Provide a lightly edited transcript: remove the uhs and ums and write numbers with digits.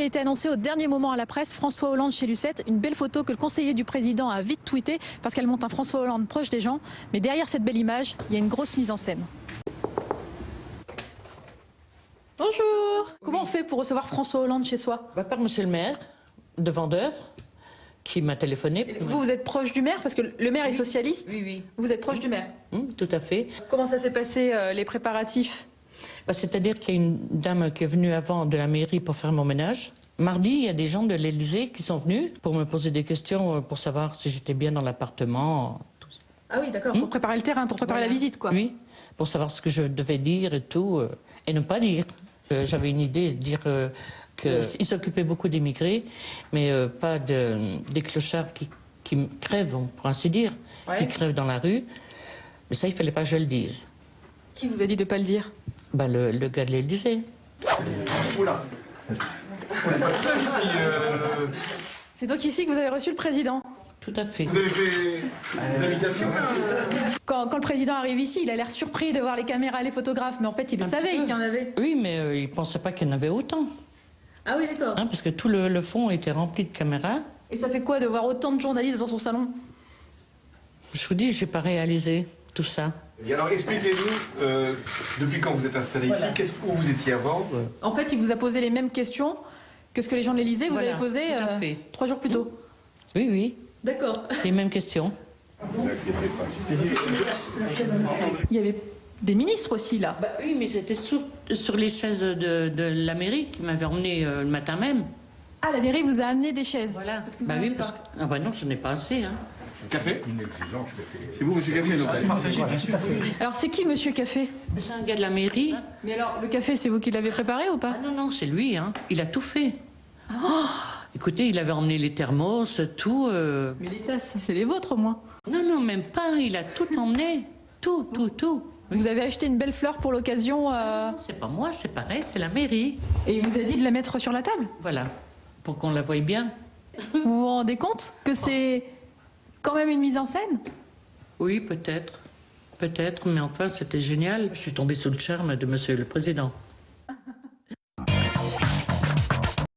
A été annoncé au dernier moment à la presse, François Hollande chez Lucette, une belle photo que le conseiller du président a vite tweetée parce qu'elle montre un François Hollande proche des gens. Mais derrière cette belle image, il y a une grosse mise en scène. Bonjour. Comment on fait pour recevoir François Hollande chez soi? Par monsieur le maire de Vendœuvre qui m'a téléphoné. Vous êtes proche du maire parce que le maire est socialiste. Oui, oui. Vous êtes proche du maire. Tout à fait. Comment ça s'est passé les préparatifs? C'est-à-dire qu'il y a une dame qui est venue avant de la mairie pour faire mon ménage. Mardi, il y a des gens de l'Élysée qui sont venus pour me poser des questions pour savoir si j'étais bien dans l'appartement. Ah oui, d'accord, pour préparer le terrain, pour préparer la visite, quoi. Oui, pour savoir ce que je devais dire et tout, et ne pas dire. J'avais une idée de dire qu'ils s'occupaient beaucoup d'immigrés, mais pas des clochards qui crèvent, pour ainsi dire, qui crèvent dans la rue. Mais ça, il ne fallait pas que je le dise. Qui vous a dit de ne pas le dire? Le gars de l'Élysée. Oula. On n'est pas seul ici. C'est donc ici que vous avez reçu le président? Tout à fait. Vous avez fait des invitations? Quand le président arrive ici, il a l'air surpris de voir les caméras, les photographes, mais en fait, il le savait qu'il y en avait. Oui, mais il ne pensait pas qu'il y en avait autant. Ah oui, d'accord. Parce que tout le fond était rempli de caméras. Et ça fait quoi de voir autant de journalistes dans son salon? Je vous dis, je n'ai pas réalisé tout ça. Et alors, expliquez-nous, depuis quand vous êtes installé ici, où vous étiez avant? En fait, il vous a posé les mêmes questions que ce que les gens de l'Élysée vous avaient posé 3 jours plus tôt. Oui, oui. D'accord. Les mêmes questions. Il y avait des ministres aussi, là. Oui, mais c'était sur les chaises de la mairie qui m'avaient emmené le matin même. Ah, la mairie vous a amené des chaises? Voilà. Oui, parce que... Ah non, je n'ai pas assez. Café? C'est vous, monsieur Café? Alors, c'est qui, monsieur Café? C'est un gars de la mairie. Mais alors, le café, c'est vous qui l'avez préparé ou pas? Non, c'est lui. Il a tout fait. Écoutez, il avait emmené les thermos, tout. Mais les tasses, c'est les vôtres, au moins. Non, même pas. Il a tout emmené. Tout. Vous avez acheté une belle fleur pour l'occasion C'est pas moi, c'est pareil, c'est la mairie. Et il vous a dit de la mettre sur la table? Voilà, pour qu'on la voie bien. Vous vous rendez compte que c'est quand même une mise en scène? Oui, peut-être, mais enfin, c'était génial. Je suis tombée sous le charme de monsieur le président.